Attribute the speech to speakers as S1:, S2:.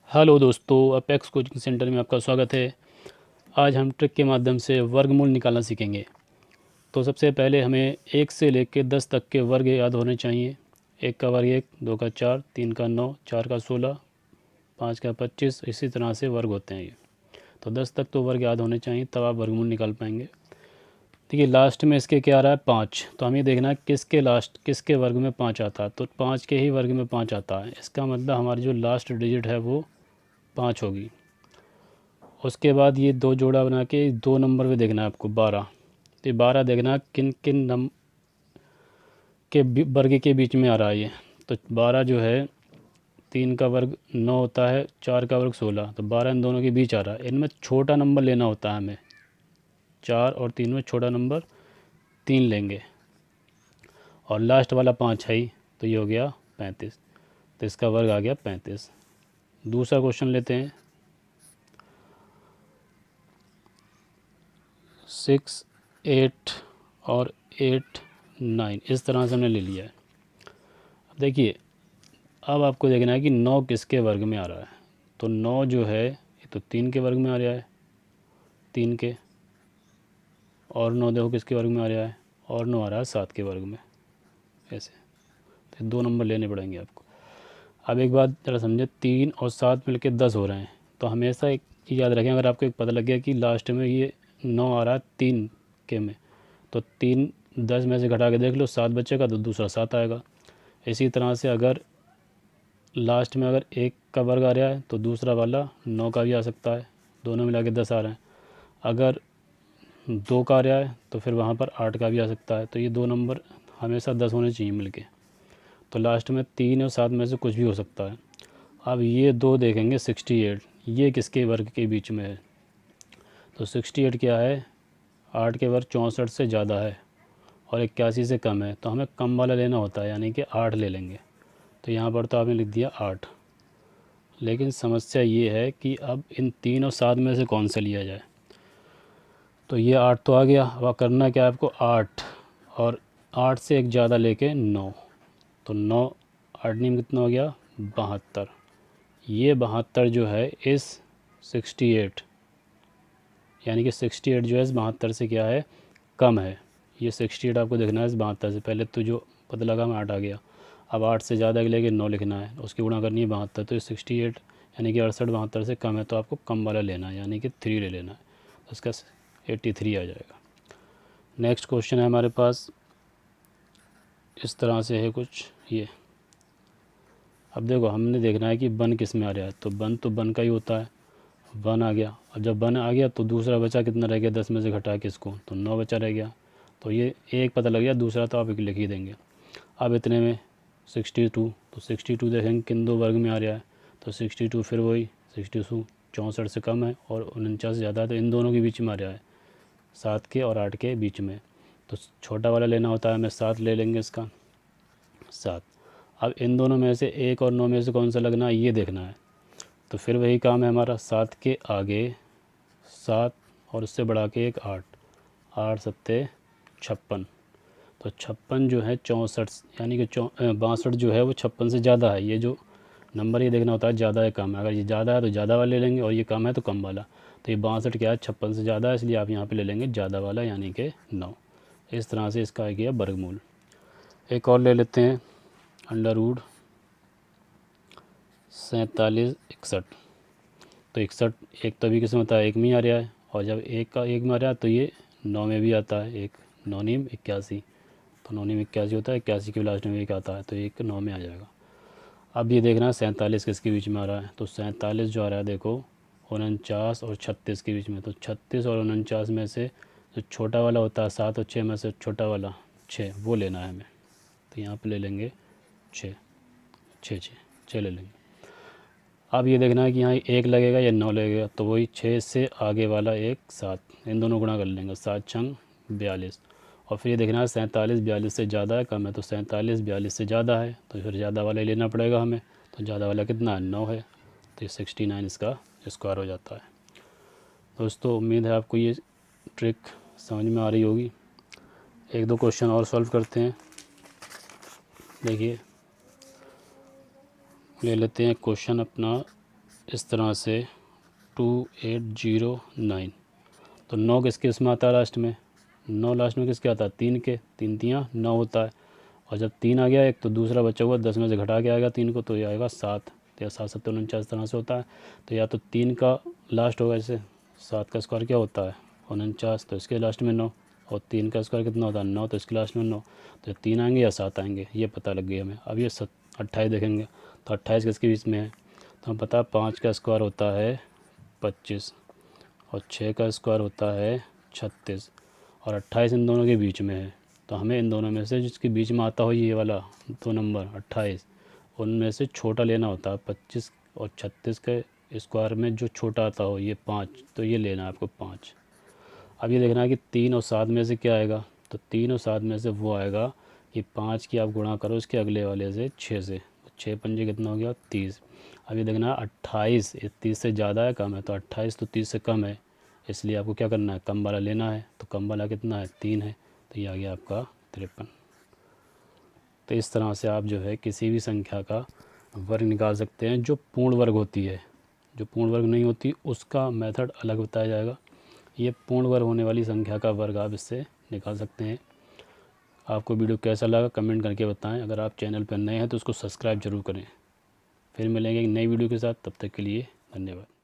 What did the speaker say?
S1: Hello दोस्तों, apex coaching centre में आपका स्वागत है। आज हम ट्रिक के माध्यम से वर्गमूल निकालना सीखेंगे। तो सबसे पहले हमें 1 से लेकर 10 तक के वर्ग याद होने चाहिए। 1 का वर्ग 1, 2 का 4, 3 का 9, 4 का 16, 5 का 25, इसी तरह से वर्ग होते हैं ये। तो 10 तक तो वर्ग याद होने चाहिए, तब आप वर्गमूल निकाल पाएंगे। देखिए लास्ट में इसके क्या आ रहा है, 5। तो हमें देखना है किसके वर्ग में 5 आता है। तो 5 के ही वर्ग में 5 आता है, इसका मतलब हमारी जो लास्ट डिजिट है वो 5 होगी। उसके बाद ये 2 जोड़ा बना के 2 नंबर पे देखना है आपको 12। तो ये 12 देखना है किन किन वर्ग के बीच में आ रहा है ये। तो 12 जो है 3 का वर्ग 9 होता है, 4 का वर्ग 16, तो 12 इन दोनों के बीच आ रहा है। इनमें छोटा नंबर लेना होता है हमें। 4 और 3 में छोटा नंबर 3 लेंगे, और लास्ट वाला 5 है ही, तो ये हो गया 35। तो इसका वर्ग आ गया 35। दूसरा क्वेश्चन लेते हैं। 6, 8 और 8, 9, इस तरह से हमने ले लिया है। अब देखिए, अब आपको देखना है कि 9 किसके वर्ग में आ रहा है। तो 9 जो है ये तो 3 के वर्ग में आ रहा है, 3 के। और 9 देखो किसके वर्ग में आ रहा है, और 9 आ रहा है 7 के वर्ग में, ऐसे। तो 2 नंबर लेने पड़ेंगे आपको। अब एक बात ज़रा समझे, 3 और 7 मिलके 10 हो रहे हैं। तो हमेशा एक चीज़ याद रखें, अगर आपको एक पता लग गया कि लास्ट में ये 9 आ रहा है 3 के में, तो 3 10 में से घटा के देख लो, 7 बचेगा तो दूसरा 7 आएगा। इसी तरह से अगर लास्ट में अगर 1 का वर्ग आ रहा है तो दूसरा वाला 9 का भी आ सकता है, दोनों मिला के 10 आ रहे हैं। अगर 2 का आ रहा है तो फिर वहाँ पर 8 का भी आ सकता है। तो ये 2 नंबर हमेशा 10 होने चाहिए मिलके। तो लास्ट में 3 और 7 में से कुछ भी हो सकता है। अब ये 2 देखेंगे 68, ये किसके वर्ग के बीच में है। तो 68 क्या है, 8 के वर्ग 64 से ज़्यादा है और 81 से कम है। तो हमें कम वाला लेना होता है, यानी कि 8 ले लेंगे। तो यहाँ पर तो आपने लिख दिया 8। लेकिन समस्या ये है कि अब इन 3 और 7 में से कौन सा लिया जाए। तो ये 8 तो आ गया। अब करना क्या है आपको, 8 और 8 से एक ज़्यादा लेके 9। तो 9 8 में कितना हो गया, 72। ये 72 जो है इस 68, यानी कि 68 जो है इस 72 से क्या है, कम है। ये 68 आपको देखना है इस 72 से। पहले तो जो पता लगा में 8 आ गया। अब 8 से ज़्यादा के लेके 9 लिखना है, उसकी गुणा करनी है 72। तो ये 68 यानी कि 68 72 से कम है, तो आपको कम वाला लेना है, यानी कि 3 ले लेना है। तो इसका 83 आ जाएगा। नेक्स्ट क्वेश्चन है हमारे पास, इस तरह से है कुछ ये। अब देखो हमने देखना है कि 1 किस में आ रहा है। तो 1 का ही होता है, 1 आ गया। अब जब 1 आ गया तो दूसरा बचा कितना रह गया, 10 में से घटा के इसको, तो 9 बचा रह गया। तो ये एक पता लग गया, दूसरा तो आप एक लिख ही देंगे। अब इतने में 62, तो 62 देखेंगे किन 2 वर्ग में आ रहा है। तो 62 फिर वही 62 64 से कम है और 49 से ज़्यादा है, तो इन दोनों के बीच में आ रहा है, 7 के और 8 के बीच में। तो छोटा वाला लेना होता है हमें, 7 ले लेंगे इसका, 7। अब इन दोनों में से 1 और 9 में से कौन सा लगना है ये देखना है। तो फिर वही काम है हमारा, 7 के आगे 7 और उससे बढ़ा के एक 8, 8 सत्ते 56। तो 56 जो है 64, यानी कि 62 जो है वो 56 से ज़्यादा है। ये जो नंबर ये देखना होता है ज़्यादा है कम है। अगर ये ज़्यादा है तो ज़्यादा वाला ले लेंगे, और ये कम है तो कम वाला। तो ये 62 क्या है, 56 से ज़्यादा है, इसलिए आप यहाँ पे ले लेंगे ज़्यादा वाला, यानी कि 9। इस तरह से इसका आ गया वर्गमूल। एक और ले लेते हैं, अंडर रूट 47 61। तो 61 एक तो अभी किस्म होता है 1 में ही आ रहा है, और जब 1 का 1 में आ रहा है तो ये 9 में भी आता है, 1 9 नीम 81। तो 9 नीम 81 होता है, 81 के लास्ट में 1 आता है, तो 1 9 में आ जाएगा। अब ये देखना है 47 किसके बीच में आ रहा है। तो 47 जो आ रहा है देखो 49 और 36 के बीच में। तो 36 और 49 में से जो छोटा वाला होता है 7 और 6 में से छोटा वाला 6, वो लेना है हमें। तो यहाँ पे ले लेंगे 6 6 6 6 ले लेंगे। अब ये देखना है कि यहाँ 1 लगेगा या 9 लगेगा। तो वही 6 से आगे वाला 1 7, इन दोनों गुणा कर लेंगे, 7 छंग 42। और फिर ये देखना है 47 42 से ज़्यादा है कम है। तो 47 42 से ज़्यादा है, तो फिर ज़्यादा वाला ही लेना पड़ेगा हमें। तो ज़्यादा वाला कितना है, 9 है। तो ये 69 इसका स्क्वायर हो जाता है। दोस्तों उम्मीद है आपको ये ट्रिक समझ में आ रही होगी। एक दो क्वेश्चन और सॉल्व करते हैं। देखिए ले लेते हैं क्वेश्चन अपना इस तरह से 2809। तो 9 किसके इसमें आता है लास्ट में, 9 लास्ट में किसके आता है, 3 के, 3 तियाँ 9 होता है। और जब 3 आ गया एक, तो दूसरा बचा हुआ 10 में से घटा के आएगा 3 को, तो ये आएगा 7। तो या 7 7 49 तरह से होता है। तो या तो 3 का लास्ट होगा, जैसे 7 का स्क्वायर क्या होता है 49, तो इसके लास्ट में 9, और 3 का स्क्वायर कितना होता है 9, तो इसके लास्ट में 9। तो 3 आएंगे या 7 आएंगे, ये पता लग गया हमें। अब ये 28 देखेंगे, तो 28 किसके बीच में है, तो हम पता है 5 का स्क्वायर होता है 25, और 6 का स्क्वायर होता है 36, और 28 इन दोनों के बीच में है। तो हमें इन दोनों में से जिसके बीच में आता हो ये वाला 2 नंबर 28, उनमें से छोटा लेना होता है। 25 और 36 के स्क्वायर में जो छोटा आता हो ये 5, तो ये लेना है आपको 5। अब ये देखना है कि 3 और 7 में से क्या आएगा, तो 3 और 7 में से वो आएगा कि 5 की आप गुणा करो इसके अगले वाले से 6 से, 6 पंजे कितना हो गया 30। अब ये देखना है 28 30 से ज़्यादा है कम है, तो 28 तो 30 से कम है, इसलिए आपको क्या करना है, कम वाला लेना है। तो कम वाला कितना है 3 है, तो ये आ गया आपका 53। तो इस तरह से आप जो है किसी भी संख्या का वर्ग निकाल सकते हैं जो पूर्ण वर्ग होती है। जो पूर्ण वर्ग नहीं होती उसका मेथड अलग बताया जाएगा। ये पूर्ण वर्ग होने वाली संख्या का वर्ग आप इससे निकाल सकते हैं। आपको वीडियो कैसा लगा कमेंट करके बताएं। अगर आप चैनल पर नए हैं तो उसको सब्सक्राइब जरूर करें। फिर मिलेंगे एक नई वीडियो के साथ, तब तक के लिए धन्यवाद।